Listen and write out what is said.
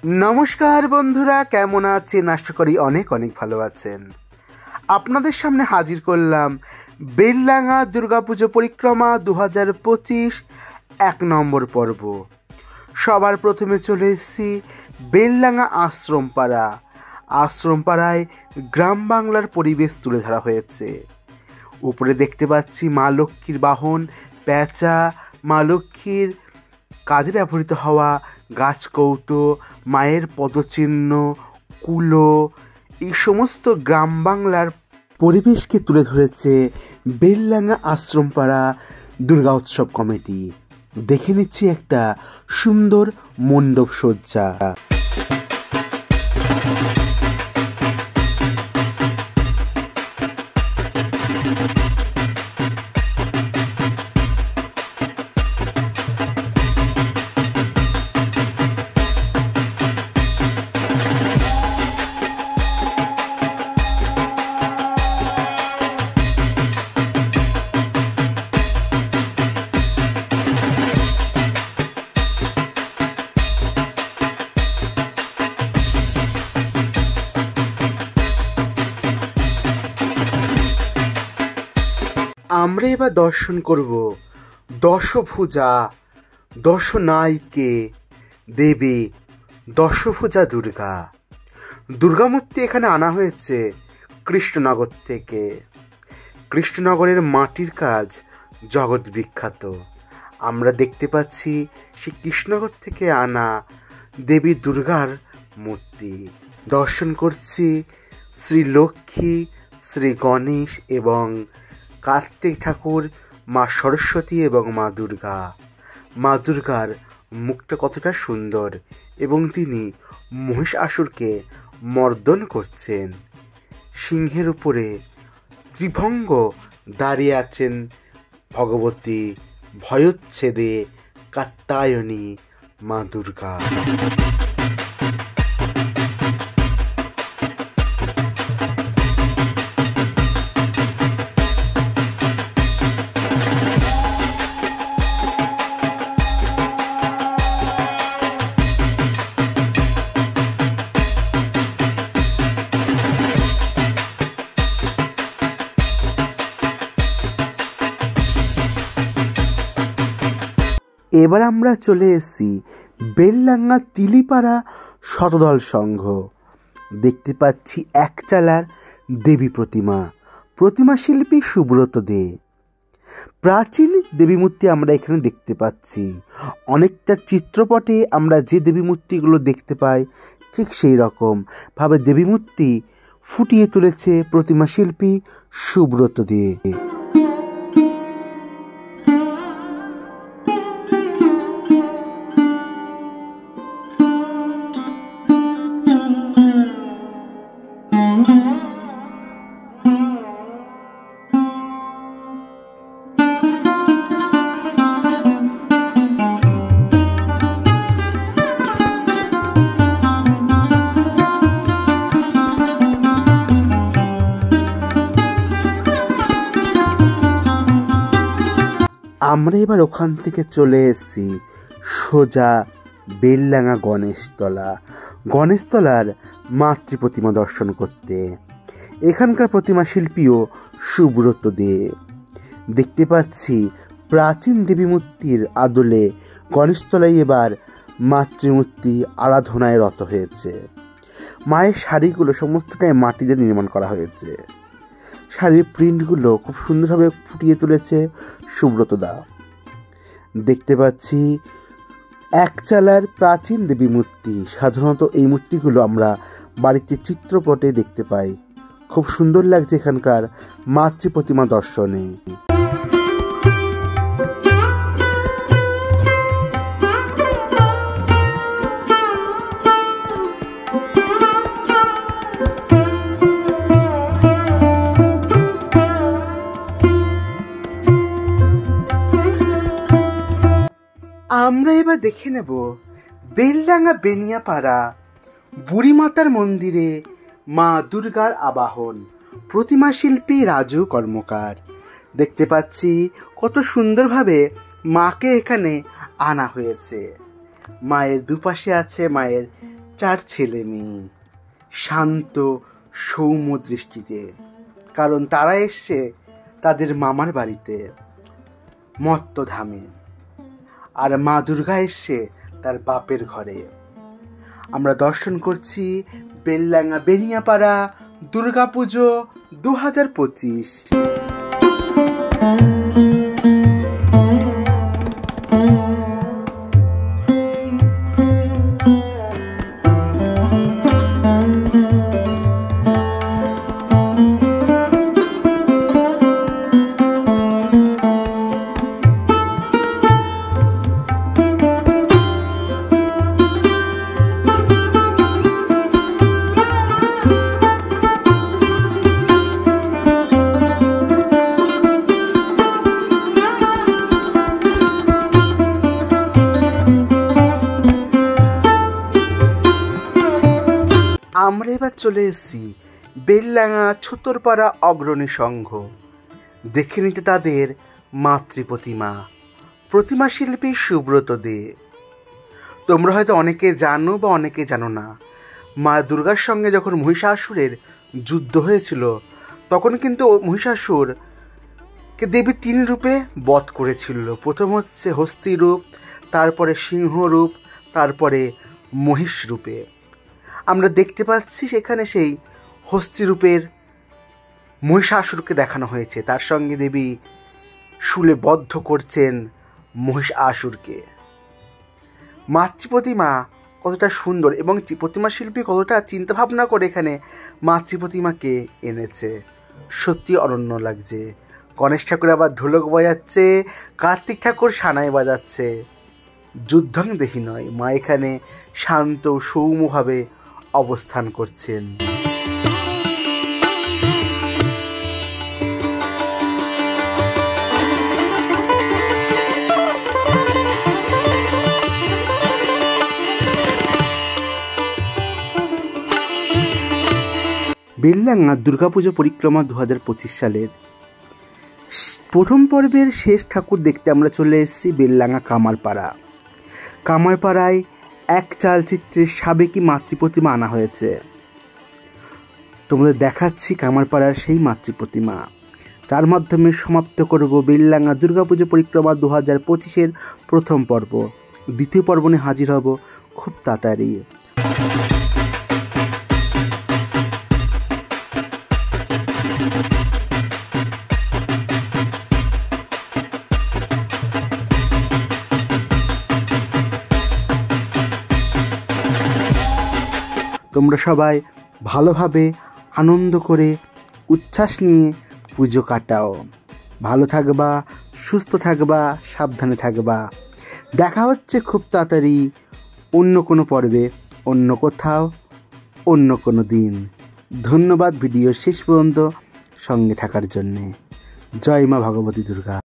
নমস্কার বন্ধুরা, কেমন আছেন? আশা করি অনেক অনেক ভালো আছেন। আপনাদের সামনে হাজির করলাম বেলডাঙা দুর্গাপুজো পরিক্রমা 2025 1 নম্বর পর্ব। সবার প্রথমে চলে এসেছি বেলডাঙা আশ্রমপাড়ায় গ্রাম বাংলার পরিবেশ তুলে ধরা হয়েছে। উপরে দেখতে পাচ্ছি মা লক্ষ্মীর বাহন পেঁচা, মা লক্ষ্মীর কাজে ব্যবহৃত হওয়া গাছকৌটো, মায়ের পদচিহ্ন, কুলো, এই সমস্ত গ্রাম বাংলার পরিবেশকে তুলে ধরেছে বেলডাঙা আশ্রমপাড়া দুর্গা উৎসব কমিটি। দেখে নিচ্ছি একটা সুন্দর মণ্ডপ সজ্জা। আমরা এবার দর্শন করব দশভুজা দশনায়িকে দেবী দশভুজা দুর্গামূর্তি এখানে আনা হয়েছে কৃষ্ণনগর থেকে। কৃষ্ণনগরের মাটির কাজ জগৎ বিখ্যাত। আমরা দেখতে পাচ্ছি সেই কৃষ্ণনগর থেকে আনা দেবী দুর্গার মূর্তি। দর্শন করছি শ্রী লক্ষ্মী, শ্রী গণেশ এবং কার্তিক ঠাকুর, মা সরস্বতী এবং মা দুর্গা। মা দুর্গার মুখটা কতটা সুন্দর এবং তিনি মহিষাসুরকে মর্দন করছেন। সিংহের উপরে ত্রিভঙ্গ দাঁড়িয়ে আছেন ভগবতী ভয়োচ্ছেদে কাত্যায়নী মা দুর্গা। এবার আমরা চলে এসেছি বেলডাঙা তিলিপাড়া শতদল সংঘ। দেখতে পাচ্ছি একচালার দেবী প্রতিমা শিল্পী সুব্রত দে। প্রাচীন দেবী মূর্তি আমরা এখানে দেখতে পাচ্ছি। অনেকটা চিত্রপটে আমরা যে দেবী মূর্তিগুলো দেখতে পাই ঠিক সেই রকম ভাবে দেবী মূর্তি ফুটিয়ে তুলেছে প্রতিমা শিল্পী সুব্রত দে। আমরা এবার ওখান থেকে চলে এসেছি সোজা বেলডাঙা গণেশতলার মাতৃ প্রতিমা দর্শন করতে। এখানকার প্রতিমা শিল্পীও সুব্রত দে। দেখতে পাচ্ছি প্রাচীন দেবী মূর্তির আদলে গণেশতলায় এবার মাতৃমূর্তি আরাধনায় রত হয়েছে। মায়ের শাড়িগুলো সমস্তটাই মাটি দিয়ে নির্মাণ করা হয়েছে। শাড়ির প্রিন্টগুলো খুব সুন্দরভাবে ফুটিয়ে তুলেছে সুব্রতদা। দেখতে পাচ্ছি একচালার প্রাচীন দেবী মূর্তি। সাধারণত এই মূর্তিগুলো আমরা বাড়িতে চিত্রপটে দেখতে পাই। খুব সুন্দর লাগছে এখানকার মাতৃ প্রতিমা দর্শনে। আমরা এবার দেখে নেব বেলডাঙা বেনিয়াপাড়া বুড়িমাতার মন্দিরে মা দুর্গার আবাহন, প্রতিমা শিল্পী রাজু কর্মকার। দেখতে পাচ্ছি কত সুন্দরভাবে মাকে এখানে আনা হয়েছে। মায়ের দুপাশে আছে মায়ের 4 ছেলে মেয়ে, শান্ত সৌম্য দৃষ্টিতে, কারণ তারা এসছে তাদের মামার বাড়িতে মত্তধামে, আর মা দুর্গা এসছে তার বাপের ঘরে। আমরা দর্শন করছি বেলডাঙ্গা বেনিয়াপাড়া দুর্গাপুজো 2025। আমরা এবার চলে এসেছি বেলডাঙ্গা ছুতরপাড়া অগ্রণী সংঘ, দেখে নিতে তাদের মাতৃপ্রতিমা, প্রতিমা শিল্পী সুব্রত দে। তোমরা হয়তো অনেকে জানো বা অনেকে জানো না, মা দুর্গার সঙ্গে যখন মহিষাসুরের যুদ্ধ হয়েছিল তখন কিন্তু মহিষাসুরকে দেবী 3 রূপে বধ করেছিল। প্রথম হচ্ছে হস্তি রূপ, তারপরে সিংহ রূপ, তারপরে মহিষ রূপে। আমরা দেখতে পাচ্ছি সেখানে সেই হস্তি রূপের মহিষাসুরকে দেখানো হয়েছে, তার সঙ্গে দেবী শুলে বদ্ধ করছেন মহিষাসুরকে। মাতৃপ্রতিমা কতটা সুন্দর এবং প্রতিমা শিল্পী কতটা চিন্তাভাবনা করে এখানে মাতৃপ্রতিমাকে এনেছে, সত্যি অনন্য লাগছে। গণেশ ঠাকুর আবার ঢোলক বাজাচ্ছে, কার্তিক ঠাকুর সানাই বাজাচ্ছে। যুদ্ধং দেখি নয়, মা এখানে শান্ত সৌম্যভাবে অবস্থান করছেন। বেলডাঙ্গা দুর্গাপুজো পরিক্রমা 2025 সালের প্রথম পর্বের শেষ ঠাকুর দেখতে আমরা চলে এসেছি বেলডাঙ্গা কামারপাড়ায় এক চালচিত্রের সাবেকি মাতৃপ্রতিমা আনা হয়েছে। তোমাদের দেখাচ্ছি কামারপাড়ার সেই মাতৃপ্রতিমা, তার মাধ্যমে সমাপ্ত করব বেলডাঙ্গা দুর্গাপুজো পরিক্রমা 2025-এর প্রথম পর্ব। দ্বিতীয় পর্ব নিয়ে হাজির হব খুব তাড়াতাড়ি। তোমরা সবাই ভালোভাবে আনন্দ করে উচ্ছ্বাস নিয়ে পুজো কাটাও। ভালো থাকবা, সুস্থ থাকবা, সাবধানে থাকবা। দেখা হচ্ছে খুব তাড়াতাড়ি অন্য কোনো পর্বে, অন্য কোথাও, অন্য কোনো দিন। ধন্যবাদ ভিডিও শেষ পর্যন্ত সঙ্গে থাকার জন্যে। জয় মা ভগবতী দুর্গা।